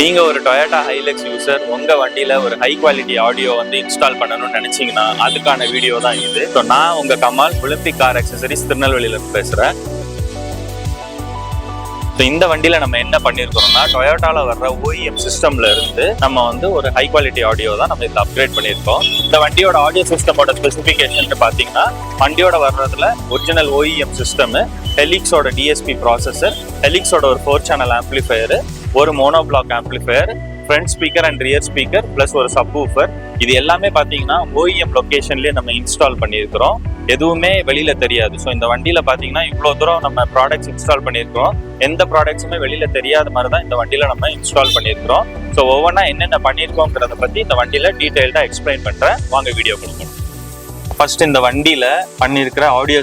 நீங்க ஒரு Toyota Hilux user உங்க வண்டியில ஒரு ஹை குவாலிட்டி ஆடியோ வந்து இன்ஸ்டால் பண்ணணும்னு நினைச்சீங்கன்னா அதுக்கான வீடியோ தான் இது. ஸோ நான் உங்க கமால் ஒலிம்பிக் கார் அக்சசரிஸ் திருநெல்வேலியில இருந்து பேசுறேன். ஸோ இந்த வண்டியில நம்ம என்ன பண்ணியிருக்கோம்னா டொயோட்டால வர்ற OEM சிஸ்டம்ல இருந்து நம்ம வந்து ஒரு ஹை குவாலிட்டி ஆடியோ தான் நம்ம இதில் அப்கிரேட் பண்ணியிருக்கோம். இந்த வண்டியோட ஆடியோ சிஸ்டமோட ஸ்பெசிஃபிகேஷன் பார்த்தீங்கன்னா வண்டியோட வர்றதுல ஒரிஜினல் OEM சிஸ்டம், ஹெலிக்ஸோட DSP ப்ராசஸர், ஹெலிக்ஸோட ஒரு 4 சேனல் ஆம்பிளிஃபயர், ஒரு mono block amplifier, front speaker and rear speaker plus ஒரு சப்வூஃபர். இது எல்லாமே பார்த்தீங்கன்னா OEM லொகேஷன்லேயே நம்ம இன்ஸ்டால் பண்ணியிருக்கிறோம். எதுவுமே வெளியில தெரியாது. ஸோ இந்த வண்டியில பார்த்தீங்கன்னா இவ்வளோ தூரம் நம்ம ப்ராடக்ட்ஸ் இன்ஸ்டால் பண்ணியிருக்கிறோம். எந்த ப்ராடக்ட்ஸுமே வெளியில தெரியாத மாதிரி தான் இந்த வண்டியில நம்ம இன்ஸ்டால் பண்ணியிருக்கிறோம். ஸோ ஒவ்வொன்றா என்னென்ன பண்ணியிருக்கோங்கிறத பற்றி இந்த வண்டியில டீட்டெயில்டாக எக்ஸ்பிளைன் பண்ணுறேன். வாங்க வீடியோ கொடுக்கணும். ஃபர்ஸ்ட் இந்த வண்டியில பண்ணியிருக்கிற ஆடியோ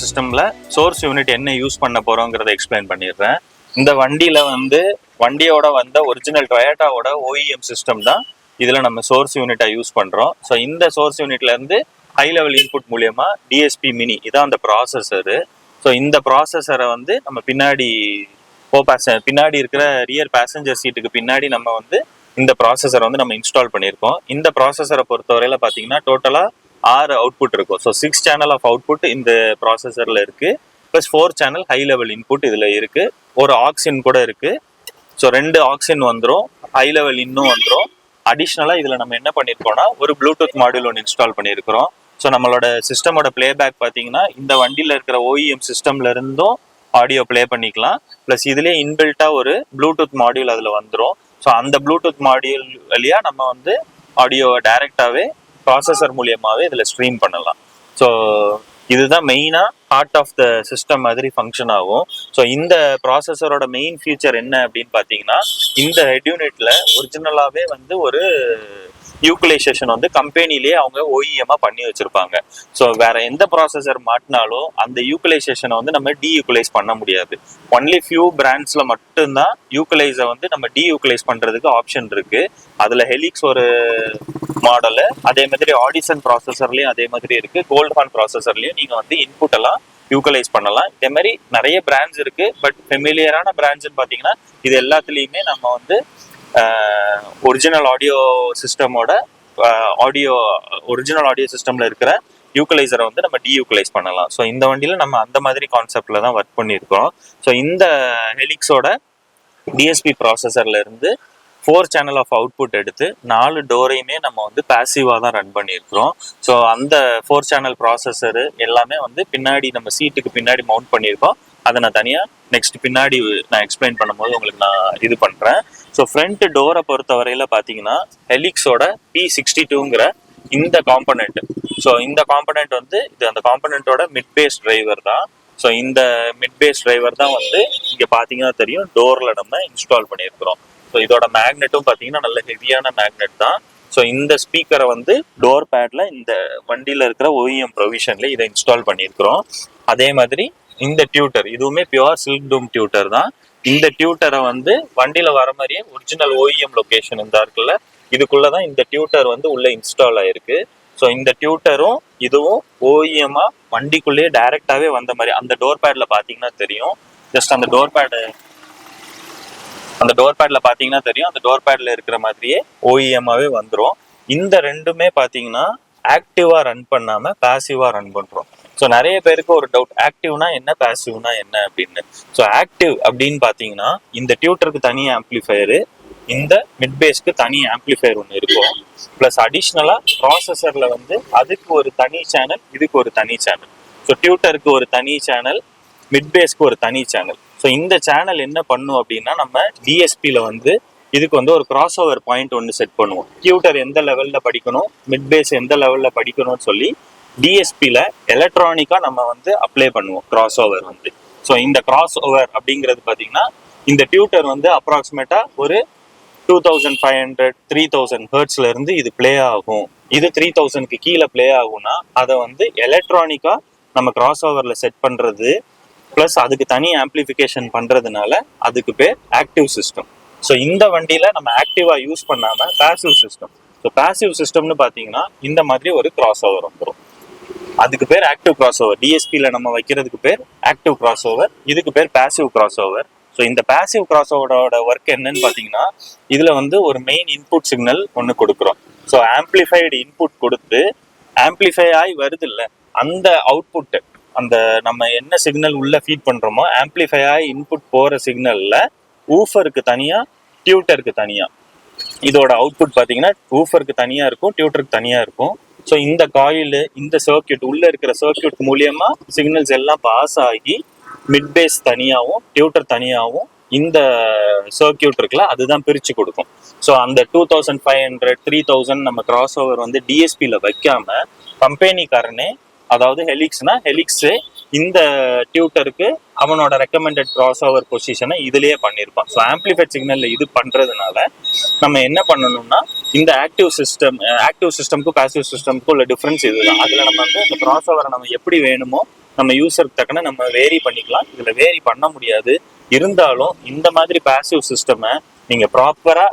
சிஸ்டம்ல சோர்ஸ் யூனிட் என்ன யூஸ் பண்ண போறோங்கிறத எக்ஸ்பிளைன் பண்ணிடுறேன். இந்த வண்டியில வந்து வண்டியோட வந்த ஒரிஜினல் டொயோட்டாவோட OEM சிஸ்டம் தான் இதுல நம்ம சோர்ஸ் யூனிட்டா யூஸ் பண்றோம். ஸோ இந்த சோர்ஸ் யூனிட்ல இருந்து ஹை லெவல் இன்புட் மூலியமா DSP மினி இதான் அந்த ப்ராசஸரு. ஸோ இந்த ப்ராசஸரை வந்து நம்ம பின்னாடி பின்னாடி இருக்கிற ரியர் பேசஞ்சர் சீட்டுக்கு பின்னாடி நம்ம வந்து இந்த ப்ராசஸரை வந்து நம்ம இன்ஸ்டால் பண்ணியிருக்கோம். இந்த ப்ராசஸரை பொறுத்தவரையில பார்த்தீங்கன்னா டோட்டலா 6 அவுட்புட் இருக்கும். ஸோ 6 சேனல் ஆஃப் அவுட்புட் இந்த ப்ராசஸர்ல இருக்கு. Plus 4 channel high level input இதுல இருக்கு. ஒரு ஆக்சின் கூட இருக்கு. ஸோ 2 ஆக்சின் வந்துடும், ஹை லெவல் இன்னும் வந்துடும். அடிஷ்னலாக இதில் நம்ம என்ன பண்ணியிருக்கோம்னா ஒரு ப்ளூடூத் மாடியூல் ஒன்று இன்ஸ்டால் பண்ணியிருக்கிறோம். ஸோ நம்மளோட சிஸ்டமோட பிளேபேக் பார்த்தீங்கன்னா இந்த வண்டியில் இருக்கிற OEM சிஸ்டம்ல இருந்தும் ஆடியோ பிளே பண்ணிக்கலாம். ப்ளஸ் இதுலேயே இன்பில்ட்டாக ஒரு ப்ளூடூத் மாடியூல் அதில் வந்துடும். ஸோ அந்த ப்ளூடூத் மாடியூல் வழியாக நம்ம வந்து ஆடியோவை டைரெக்டாகவே ப்ராசஸர் மூலியமாகவே இதில் ஸ்ட்ரீம் பண்ணலாம். ஸோ இதுதான் மெயினாக ஹார்ட் ஆஃப் த சிஸ்டம் மாதிரி ஃபங்க்ஷன் ஆகும். ஸோ இந்த ப்ராசஸரோட மெயின் ஃபீச்சர் என்ன அப்படின்னு பார்த்தீங்கன்னா இந்த ஹெட் யூனிட்ல ஒரிஜினலாகவே வந்து ஒரு யூக்குலைசேஷன் வந்து கம்பெனிலேயே அவங்க OEM-ஆ பண்ணி வச்சிருப்பாங்க. ஸோ வேற எந்த ப்ராசஸர் மாட்டினாலும் அந்த யூக்குலைசேஷனை வந்து நம்ம டீயூக்குலைஸ் பண்ண முடியாது. ஒன்லி ஃபியூ பிராண்ட்ஸ்ல மட்டும்தான் யூக்குலைஸை வந்து நம்ம டீயூக்குலைஸ் பண்றதுக்கு ஆப்ஷன் இருக்கு. அதுல ஹெலிக்ஸ் ஒரு மாடலு, அதே மாதிரி ஆடிசன் ப்ராசஸர்லயும் அதே மாதிரி இருக்கு. கோல்ட்ஹார்ன் ப்ராசஸர்லயும் நீங்க வந்து இன்புட் எல்லாம் யூக்கலைஸ் பண்ணலாம். இதே மாதிரி நிறைய பிராண்ட்ஸ் இருக்கு. பட் ஃபெமிலியரான பிராண்ட்ஸ்ன்னு பாத்தீங்கன்னா இது எல்லாத்துலயுமே நம்ம வந்து ஒரிஜினல் ஆடியோ சிஸ்டமோட ஒரிஜினல் ஆடியோ சிஸ்டம்ல இருக்கிற யூக்கலைசரை வந்து நம்ம டீயூக்கலைஸ் பண்ணலாம். ஸோ இந்த வண்டியில நம்ம அந்த மாதிரி கான்செப்ட்ல தான் ஒர்க் பண்ணியிருக்கோம். ஸோ இந்த ஹெலிக்ஸோட DSP ப்ராசஸர்ல இருந்து 4 சேனல் ஆஃப் அவுட்புட் எடுத்து 4 டோரையுமே நம்ம வந்து பேசிவாக தான் ரன் பண்ணியிருக்கிறோம். ஸோ அந்த 4 சேனல் ப்ராசஸரு எல்லாமே வந்து பின்னாடி நம்ம சீட்டுக்கு பின்னாடி மவுண்ட் பண்ணியிருக்கோம். அதை நான் தனியாக நெக்ஸ்ட் பின்னாடி நான் எக்ஸ்பிளைன் பண்ணும்போது உங்களுக்கு நான் இது பண்ணுறேன். ஸோ ஃப்ரண்ட் டோரை பொறுத்த வரையில பார்த்தீங்கன்னா ஹெலிக்ஸோட P62ங்கிற இந்த காம்பனண்ட். ஸோ இந்த காம்பனண்ட் வந்து இது அந்த காம்பனண்ட்டோட மிட் பேஸ் டிரைவர் தான். ஸோ இந்த மிட் பேஸ் டிரைவர் தான் வந்து இங்கே பார்த்தீங்கன்னா தெரியும் டோர்ல நம்ம இன்ஸ்டால் பண்ணியிருக்கிறோம். ஸோ இதோட மேக்னெட்டும் பார்த்தீங்கன்னா நல்ல ஹெவியான மேக்னெட் தான். ஸோ இந்த ஸ்பீக்கரை வந்து டோர் பேட்ல இந்த வண்டியில இருக்கிற OEM ப்ரொவிஷன்ல இதை இன்ஸ்டால் பண்ணியிருக்கிறோம். அதே மாதிரி இந்த டியூட்டர் இதுவுமே பியூர் சில்க் டூம் டியூட்டர் தான். இந்த டியூட்டரை வந்து வண்டியில வர மாதிரியே ஒரிஜினல் OEM லொகேஷன் இந்த இருக்குல்ல இதுக்குள்ளதான் இந்த டியூட்டர் வந்து உள்ள இன்ஸ்டால் ஆயிருக்கு. ஸோ இந்த டியூட்டரும் இதுவும் OEM-ஆ வண்டிக்குள்ளேயே டைரக்டாவே வந்த மாதிரி அந்த டோர் பேட்ல பாத்தீங்கன்னா தெரியும். ஜஸ்ட் அந்த டோர் பேட்ல பாத்தீங்கன்னா தெரியும். அந்த டோர் பேட்ல இருக்கிற மாதிரியே OEM-ஆவே வந்துடும். இந்த ரெண்டுமே பாத்தீங்கன்னா ஆக்டிவா ரன் பண்ணாம பாசிவா ரன் பண்றோம். ஸோ நிறைய பேருக்கு ஒரு டவுட், ஆக்டிவ்னா என்ன பாசிவ்னா என்ன அப்படின்னு. ஸோ ஆக்டிவ் அப்படின்னு பாத்தீங்கன்னா இந்த டியூட்டருக்கு தனி ஆம்பிளிஃபயரு, இந்த மிட் பேஸ்க்கு தனி ஆம்பிளிஃபயர் ஒன்று இருக்கும். பிளஸ் அடிஷ்னலா ப்ராசஸர்ல வந்து அதுக்கு ஒரு தனி சேனல், இதுக்கு ஒரு தனி சேனல். ஸோ டியூட்டருக்கு ஒரு தனி சேனல், மிட் பேஸ்க்கு ஒரு தனி சேனல். ஸோ இந்த சேனல் என்ன பண்ணும் அப்படின்னா நம்ம DSPல வந்து இதுக்கு வந்து ஒரு கிராஸ் ஓவர் பாயிண்ட் ஒன்று செட் பண்ணுவோம். டியூட்டர் எந்த லெவல்ல படிக்கணும், மிட் பேஸ் எந்த லெவல்ல படிக்கணும்னு சொல்லி DSPல எலக்ட்ரானிக்கா நம்ம வந்து அப்ளை பண்ணுவோம் கிராஸ் ஓவர் வந்து. ஸோ இந்த கிராஸ் ஓவர் அப்படிங்கிறது பார்த்தீங்கன்னா இந்த டியூட்டர் வந்து அப்ராக்சிமேட்டா ஒரு 2500 3000 ஹெர்ட்ஸ்ல இருந்து இது பிளே ஆகும். இது 3000க்கு கீழே பிளே ஆகும்னா அதை வந்து எலக்ட்ரானிக்கா நம்ம கிராஸ் ஓவர்ல செட் பண்றது பிளஸ் அதுக்கு தனி ஆம்பிளிஃபிகேஷன் பண்றதுனால அதுக்கு பேர் ஆக்டிவ் சிஸ்டம். ஸோ இந்த வண்டியில நம்ம ஆக்டிவா யூஸ் பண்ணாம பாசிவ் சிஸ்டம். ஸோ பாசிவ் சிஸ்டம்னு பாத்தீங்கன்னா இந்த மாதிரி ஒரு கிராஸ் ஓவர் வந்துடும். அதுக்கு பேர் ஆக்டிவ் கிராஸ் ஓவர். DSPல நம்ம வைக்கிறதுக்கு பேர் ஆக்டிவ் கிராஸ் ஓவர், இதுக்கு பேர் பாசிவ் கிராஸ் ஓவர். ஸோ இந்த பேசிவ் கிராஸ் ஓவரோட ஒர்க் என்னன்னு பார்த்தீங்கன்னா இதுல வந்து ஒரு மெயின் இன்புட் சிக்னல் ஒன்று கொடுக்குறோம். ஸோ ஆம்பிளிஃபைடு இன்புட் கொடுத்து ஆம்பிளிஃபை ஆகி வருது இல்லை, அந்த அவுட்புட் அந்த நம்ம என்ன சிக்னல் உள்ள ஃபீட் பண்றோமோ ஆம்பிளிஃபை ஆகி இன்புட் போற சிக்னல்ல ஊஃபருக்கு தனியா டியூட்டருக்கு தனியா இதோட அவுட்புட் பார்த்தீங்கன்னா ஊஃபருக்கு தனியா இருக்கும், டியூட்டருக்கு தனியா இருக்கும். ஸோ இந்த காயில் இந்த சர்க்கியூட் உள்ள இருக்கிற சர்க்கியூட் மூலியமா சிக்னல்ஸ் எல்லாம் பாஸ் ஆகி மிட் பேஸ் தனியாகவும் டியூட்டர் தனியாகவும் இந்த சர்க்கியூட் இருக்குல்ல அதுதான் பிரிச்சு கொடுக்கும். ஸோ அந்த 2500 3000 நம்ம கிராஸ் ஓவர் வந்து டிஎஸ்பியில் வைக்காம கம்பெனிக்காரனே, அதாவது ஹெலிக்ஸ்னா ஹெலிக்ஸு இந்த டியூட்டருக்கு அவனோட ரெக்கமெண்டட் கிராஸ் ஓவர் பொசிஷனை இதுலயே பண்ணியிருப்பான். ஸோ ஆம்பிளிஃபைட் சிக்னல்ல இது பண்றதுனால நம்ம என்ன பண்ணணும்னா இந்த ஆக்டிவ் சிஸ்டம்க்கும் பாசிவ் சிஸ்டம்க்கும் உள்ள டிஃபரன்ஸ் இதுதான். அதுல நம்ம வந்து இந்த கிராஸ் ஓவரை நம்ம எப்படி வேணுமோ நம்ம யூசருக்கு தக்கன நம்ம வேரி பண்ணிக்கலாம். இதுல வேரி பண்ண முடியாது. இருந்தாலும் இந்த மாதிரி பாசிவ் சிஸ்டமை நீங்க ப்ராப்பரா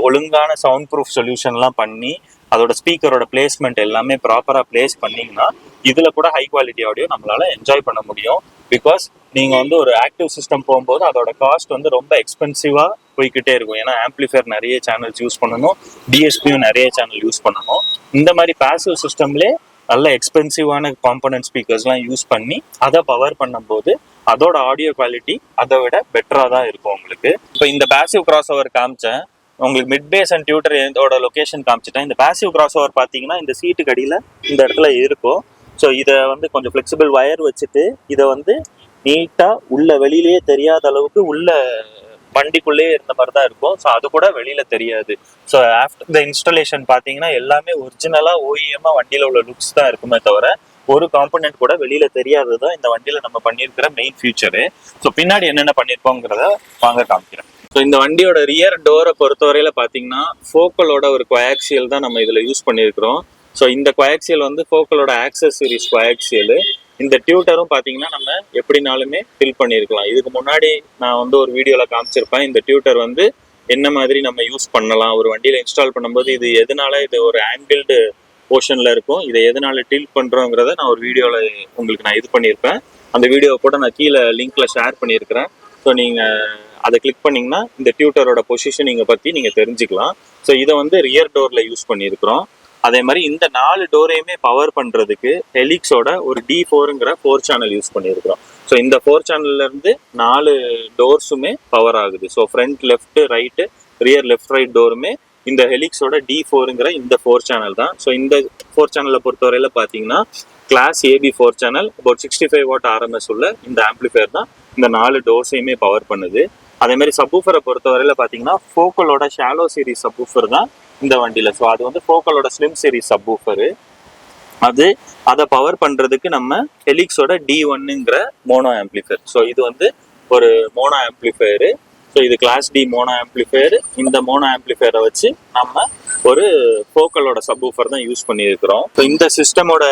ஒழுங்கான சவுண்ட் ப்ரூஃப் சொல்யூஷன்லாம் பண்ணி அதோட ஸ்பீக்கரோட பிளேஸ்மெண்ட் எல்லாமே ப்ராப்பரா பிளேஸ் பண்ணீங்கன்னா இதுல கூட ஹை குவாலிட்டி ஆடியோ நம்மளால என்ஜாய் பண்ண முடியும். பிகாஸ் நீங்க வந்து ஒரு ஆக்டிவ் சிஸ்டம் போகும்போது அதோட காஸ்ட் வந்து ரொம்ப எக்ஸ்பென்சிவா போய்கிட்டே இருக்கும். ஏன்னா ஆம்பிளிஃபையர் நிறைய சேனல்ஸ் யூஸ் பண்ணணும், டிஎஸ்பியும் நிறைய சேனல் யூஸ் பண்ணணும். இந்த மாதிரி பாசிவ் சிஸ்டம்லேயே நல்ல எக்ஸ்பென்சிவான காம்பனன்ட் ஸ்பீக்கர்ஸ்லாம் யூஸ் பண்ணி அதை பவர் பண்ணும்போது அதோட ஆடியோ குவாலிட்டி அதை விட பெட்டராக தான் இருக்கும் உங்களுக்கு. இப்போ இந்த பாசிவ் கிராஸ் ஓவர் காமிச்சேன் உங்களுக்கு, மிட் பேஸ் அண்ட் டியூட்டர் இதோட லொகேஷன் காமிச்சிட்டேன். இந்த பாசிவ் கிராஸ் ஓவர் பார்த்தீங்கன்னா இந்த சீட்டுக்கு அடியில் இந்த இடத்துல இருக்கும். ஸோ இதை வந்து கொஞ்சம் ஃப்ளெக்சிபிள் வயர் வச்சுட்டு இதை வந்து நீட்டாக உள்ள வெளியிலேயே தெரியாத அளவுக்கு உள்ள வண்டிக்குள்ளேயே இருந்த மாதிரி தான் இருக்கும். ஸோ அது கூட வெளியில தெரியாது. ஸோ ஆஃப்டர் த இன்ஸ்டாலேஷன் பார்த்தீங்கன்னா எல்லாமே ஒரிஜினலாக ஓஇஎம்மா வண்டியில் உள்ள லுக்ஸ் தான் இருக்குமே தவிர ஒரு காம்பனன்ட் கூட வெளியில தெரியாதது தான் இந்த வண்டியில நம்ம பண்ணியிருக்கிற மெயின் ஃபியூச்சரு. ஸோ பின்னாடி என்னென்ன பண்ணியிருப்போங்கிறத வாங்க காமிக்கிறேன். ஸோ இந்த வண்டியோட ரியர் டோரை பொறுத்தவரையில பார்த்தீங்கன்னா ஃபோக்கலோட ஒரு கோஆக்சியல் தான் நம்ம இதில் யூஸ் பண்ணியிருக்கிறோம். ஸோ இந்த கோஆக்சியல் வந்து ஃபோக்கலோட ஆக்சஸ் சீரிஸ் கோஆக்சியல். இந்த டியூட்டரும் பார்த்தீங்கன்னா நம்ம எப்படினாலுமே ஃபில் பண்ணியிருக்கலாம். இதுக்கு முன்னாடி நான் வந்து ஒரு வீடியோவில் காமிச்சிருப்பேன் இந்த டியூட்டர் வந்து என்ன மாதிரி நம்ம யூஸ் பண்ணலாம் ஒரு வண்டியில் இன்ஸ்டால் பண்ணும்போது. இது எதனால இது ஒரு ஆங்கிள்டு போர்ஷனில் இருக்கும், இதை எதனால டில்ட் பண்ணுறோங்கிறத நான் ஒரு வீடியோவில் உங்களுக்கு நான் இது பண்ணியிருப்பேன். அந்த வீடியோவை கூட நான் கீழே லிங்க்ல ஷேர் பண்ணியிருக்கிறேன். ஸோ நீங்கள் அதை கிளிக் பண்ணிங்கன்னா இந்த டியூட்டரோட பொசிஷனிங்கை பற்றி நீங்கள் தெரிஞ்சுக்கலாம். ஸோ இதை வந்து ரியர் டோரில் யூஸ் பண்ணியிருக்கிறோம். அதே மாதிரி இந்த 4 டோரையுமே பவர் பண்ணுறதுக்கு ஹெலிக்ஸோட ஒரு D4ங்கிற 4 சேனல் யூஸ் பண்ணியிருக்கிறோம். ஸோ இந்த 4 சேனல்ல இருந்து 4 டோர்ஸுமே பவர் ஆகுது. So front left right rear left right டோருமே இந்த ஹெலிக்ஸோட D4ங்கிற இந்த 4 சேனல் தான். ஸோ இந்த 4 சேனலை பொறுத்தவரையில பார்த்தீங்கன்னா class AB 4 channel about 65 watt RMS உள்ள இந்த ஆம்பிளிஃபையர் தான் இந்த 4 டோர்ஸையுமே பவர் பண்ணுது. அதே மாதிரி சப்வூஃபரை பொறுத்தவரையில பார்த்தீங்கன்னா ஃபோக்கலோட ஷாலோ சீரிஸ் சப்வூஃபர் தான் இந்த வண்டியில. ஸோ அது வந்து ஃபோக்கலோட ஸ்லிம் சீரிஸ் சப்வூஃபரு. அதை பவர் பண்றதுக்கு நம்ம ஹெலிக்ஸோட D1ங்கிற மோனோ ஆம்பிளிஃபையர். ஸோ இது வந்து ஒரு மோனோ ஆம்பிளிஃபையரு. ஸோ இது கிளாஸ் D மோனோ ஆம்பிளிஃபையர். இந்த மோனோ ஆம்பிளிஃபையரை வச்சு நம்ம ஒரு ஃபோக்கலோட சப்வூஃபர் தான் யூஸ் பண்ணியிருக்கிறோம். ஸோ இந்த சிஸ்டமோட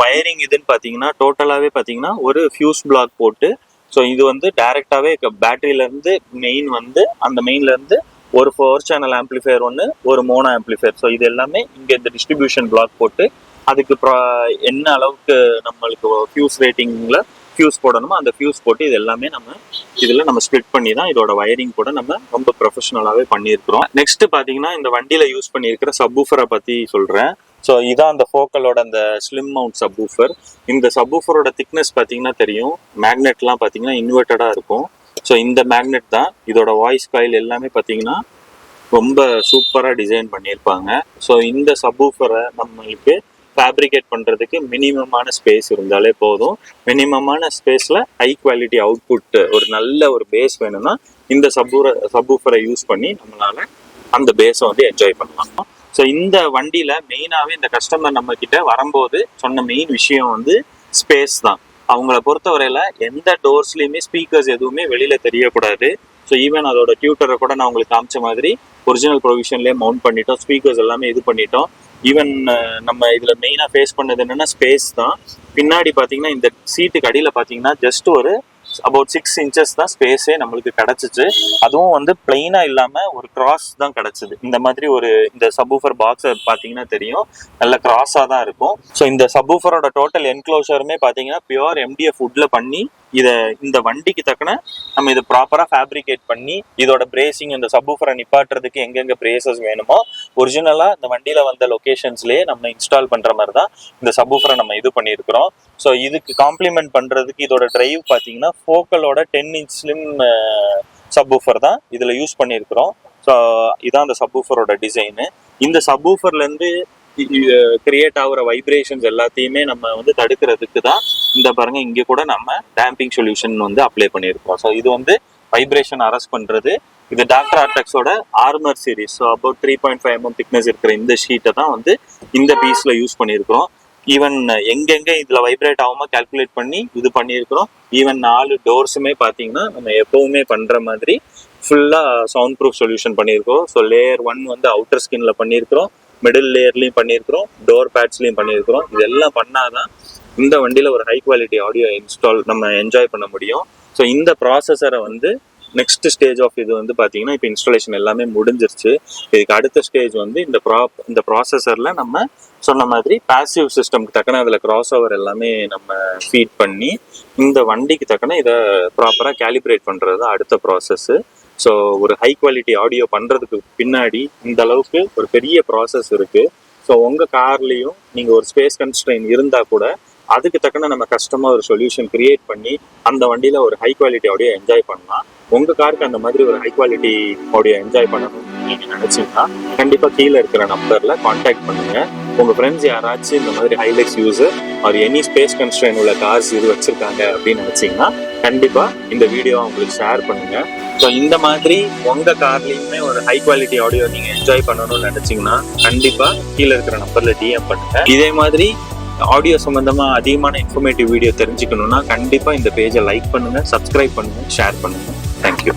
வயரிங் இதுன்னு பார்த்தீங்கன்னா டோட்டலாகவே பார்த்தீங்கன்னா ஒரு ஃபியூஸ் பிளாக் போட்டு, ஸோ இது வந்து டைரெக்டாகவே பேட்டரியிலேருந்து மெயின் வந்து அந்த மெயின்லேருந்து ஒரு 4 சேனல் ஆம்பிளிஃபையர் ஒன்று, ஒரு மோனோ ஆம்பிளிஃபையர். ஸோ இது எல்லாமே இங்கே இந்த டிஸ்ட்ரிபியூஷன் பிளாக் போட்டு அதுக்கு என்ன அளவுக்கு நம்மளுக்கு ஃபியூஸ் ரேட்டிங்கில் ஃபியூஸ் போடணுமோ அந்த ஃபியூஸ் போட்டு இது எல்லாமே நம்ம இதில் நம்ம ஸ்ப்ளிட் பண்ணி தான் இதோட வயரிங் கூட நம்ம ரொம்ப ப்ரொஃபஷனலாகவே பண்ணியிருக்கிறோம். நெக்ஸ்ட் பார்த்தீங்கன்னா இந்த வண்டியில் யூஸ் பண்ணியிருக்கிற சப்வூஃபரை பற்றி சொல்கிறேன். ஸோ இதான் அந்த ஃபோக்கலோட அந்த ஸ்லிம் மவுண்ட் சப்வூஃபர். இந்த சப்வூஃபரோட திக்னஸ் பார்த்தீங்கன்னா தெரியும், மேக்னெட்லாம் பார்த்தீங்கன்னா இன்வெர்ட்டடாக இருக்கும். ஸோ இந்த மேக்னெட் தான் இதோட வாய்ஸ் காயில் எல்லாமே பார்த்தீங்கன்னா ரொம்ப சூப்பராக டிசைன் பண்ணியிருப்பாங்க. ஸோ இந்த சப்வூஃபரை நம்மளுக்கு ஃபேப்ரிகேட் பண்ணுறதுக்கு மினிமமான ஸ்பேஸ் இருந்தாலே போதும். மினிமமான ஸ்பேஸில் ஹை குவாலிட்டி அவுட்புட் ஒரு நல்ல ஒரு பேஸ் வேணும்னா இந்த சப்வூஃபரை யூஸ் பண்ணி நம்மளால அந்த பேஸை வந்து என்ஜாய் பண்ணலாம். ஸோ இந்த வண்டியில் மெயினாகவே இந்த கஸ்டமர் நம்ம கிட்ட வரும்போது சொன்ன மெயின் விஷயம் வந்து ஸ்பேஸ் தான். அவங்கள பொறுத்தவரையில எந்த டோர்ஸ்லையுமே ஸ்பீக்கர்ஸ் எதுவுமே வெளியில தெரியக்கூடாது. ஸோ ஈவன் அதோட டியூட்டரை கூட நான் உங்களுக்கு காமிச்ச மாதிரி ஒரிஜினல் ப்ரொவிஷன்லேயே மவுண்ட் பண்ணிட்டோம், ஸ்பீக்கர்ஸ் எல்லாமே இது பண்ணிட்டோம். ஈவன் நம்ம இதில் மெயினாக ஃபேஸ் பண்ணது என்னென்னா ஸ்பேஸ் தான். பின்னாடி பார்த்தீங்கன்னா இந்த சீட்டுக்கு அடியில் பார்த்தீங்கன்னா ஜஸ்ட் ஒரு அபவுட் 6 inches தான் ஸ்பேஸே நம்மளுக்கு கிடைச்சிச்சு. அதுவும் வந்து பிளெயினா இல்லாம ஒரு கிராஸ் தான் கிடைச்சது. இந்த மாதிரி இந்த சப்வூஃபர் பாக்ஸ் பாத்தீங்கன்னா தெரியும், நல்ல கிராஸா தான் இருக்கும். ஸோ இந்த சப்வூஃபரோட டோட்டல் என்க்ளோஷருமே பாத்தீங்கன்னா பியூர் MDF வுட்ல பண்ணி இந்த வண்டிக்கு தக்கன நம்ம இதை ப்ராப்பரா ஃபேப்ரிகேட் பண்ணி இதோட பிரேசிங், இந்த சப்வூஃபரை நிப்பாட்டுறதுக்கு எங்கெங்க பிரேசஸ் வேணுமோ ஒரிஜினலா இந்த வண்டியில வந்த லொகேஷன்ஸ்லயே நம்ம இன்ஸ்டால் பண்ற மாதிரி தான் இந்த சப்வூஃபரை நம்ம இது பண்ணியிருக்கிறோம். ஸோ இதுக்கு காம்ப்ளிமெண்ட் பண்றதுக்கு இதோட டிரைவ் பாத்தீங்கன்னா ஃபோக்கலோட 10 inch ஸ்லிம் சப்வூஃபர் தான் இதுல யூஸ் பண்ணியிருக்கிறோம். ஸோ இதான் அந்த சப்வூஃபரோட டிசைனு. இந்த சப்வூஃபர்ல இருந்து கிரியேட் ஆகுற வைப்ரேஷன்ஸ் எல்லாத்தையுமே நம்ம வந்து தடுக்கிறதுக்கு தான் இந்த பாருங்க இங்க கூட நம்ம டேம்பிங் சொல்யூஷன் வந்து அப்ளை பண்ணியிருக்கோம். ஸோ இது வந்து வைப்ரேஷன் அரெஸ்ட் பண்றது. இது டாக்டர் ஆர்டெக்ஸோட armour series. So about 3.5 mm thickness இருக்கிற இந்த ஷீட்டை தான் வந்து இந்த பீஸ்ல யூஸ் பண்ணியிருக்கிறோம். ஈவன் எங்கெங்க இதுல வைப்ரேட் ஆகாம கால்குலேட் பண்ணி இது பண்ணியிருக்கிறோம். ஈவன் 4 டோர்ஸுமே பாத்தீங்கன்னா நம்ம எப்பவுமே பண்ற மாதிரி ஃபுல்லா சவுண்ட் ப்ரூஃப் சொல்யூஷன் பண்ணியிருக்கோம். ஸோ லேயர் 1 வந்து அவுட்டர் ஸ்கின்ல பண்ணியிருக்கிறோம், மிடில் லேயர்லயும் பண்ணியிருக்கிறோம், டோர் பேட்ஸ்லயும் பண்ணியிருக்கிறோம். இதெல்லாம் பண்ணாதான் இந்த வண்டியில ஒரு ஹை குவாலிட்டி ஆடியோ இன்ஸ்டால் நம்ம என்ஜாய் பண்ண முடியும். ஸோ இந்த ப்ராசஸரை வந்து நெக்ஸ்ட் ஸ்டேஜ் ஆஃப் இது வந்து பாத்தீங்கன்னா இப்போ இன்ஸ்டாலேஷன் எல்லாமே முடிஞ்சிருச்சு. இதுக்கு அடுத்த ஸ்டேஜ் வந்து இந்த ப்ராசஸர்ல நம்ம சொன்ன மாதிரி பாசிவ் சிஸ்டம்க்கு தக்கன அதில் கிராஸ் ஓவர் எல்லாமே நம்ம ஃபீட் பண்ணி இந்த வண்டிக்கு தக்கன இதை ப்ராப்பராக கேலிப்ரேட் பண்ணுறது தான் அடுத்த ப்ராசஸ்ஸு. ஸோ ஒரு ஹை குவாலிட்டி ஆடியோ பண்ணுறதுக்கு பின்னாடி இந்த அளவுக்கு ஒரு பெரிய ப்ராசஸ் இருக்குது. ஸோ உங்கள் கார்லேயும் நீங்கள் ஒரு ஸ்பேஸ் கன்ஸ்ட்ரெயின் இருந்தால் கூட அதுக்கு தக்கன நம்ம கஷ்டமாக ஒரு சொல்யூஷன் கிரியேட் பண்ணி அந்த வண்டியில் ஒரு ஹை குவாலிட்டி ஆடியோ என்ஜாய் பண்ணலாம். உங்கள் காருக்கு அந்த மாதிரி ஒரு ஹை குவாலிட்டி ஆடியோ என்ஜாய் பண்ணணும் நீங்கள் நினச்சிங்கன்னா கண்டிப்பாக கீழே இருக்கிற நம்பரில் கான்டாக்ட் பண்ணுங்கள். உங்கள் ஃப்ரெண்ட்ஸ் யாராச்சும் இந்த மாதிரி ஹைலக்ஸ் யூஸர் ஒரு எனி ஸ்பேஸ் கன்ஸ்ட்ரெயின் உள்ள கார்ஸ் இது வச்சுருக்காங்க அப்படின்னு நினச்சிங்கன்னா கண்டிப்பாக இந்த வீடியோ உங்களுக்கு ஷேர் பண்ணுங்கள். ஸோ இந்த மாதிரி உங்கள் கார்லேயுமே ஒரு ஹை குவாலிட்டி ஆடியோ நீங்கள் என்ஜாய் பண்ணணும்னு நினச்சிங்கன்னா கண்டிப்பாக கீழே இருக்கிற நம்பரில் DM பண்ணுங்கள். இதே மாதிரி ஆடியோ சம்பந்தமா அதிகமான இன்ஃபர்மேட்டிவ் வீடியோ தெரிஞ்சுக்கணும்னா கண்டிப்பா இந்த பேஜை லைக் பண்ணுங்க, சப்ஸ்கிரைப் பண்ணுங்க, ஷேர் பண்ணுங்க. தேங்க்யூ.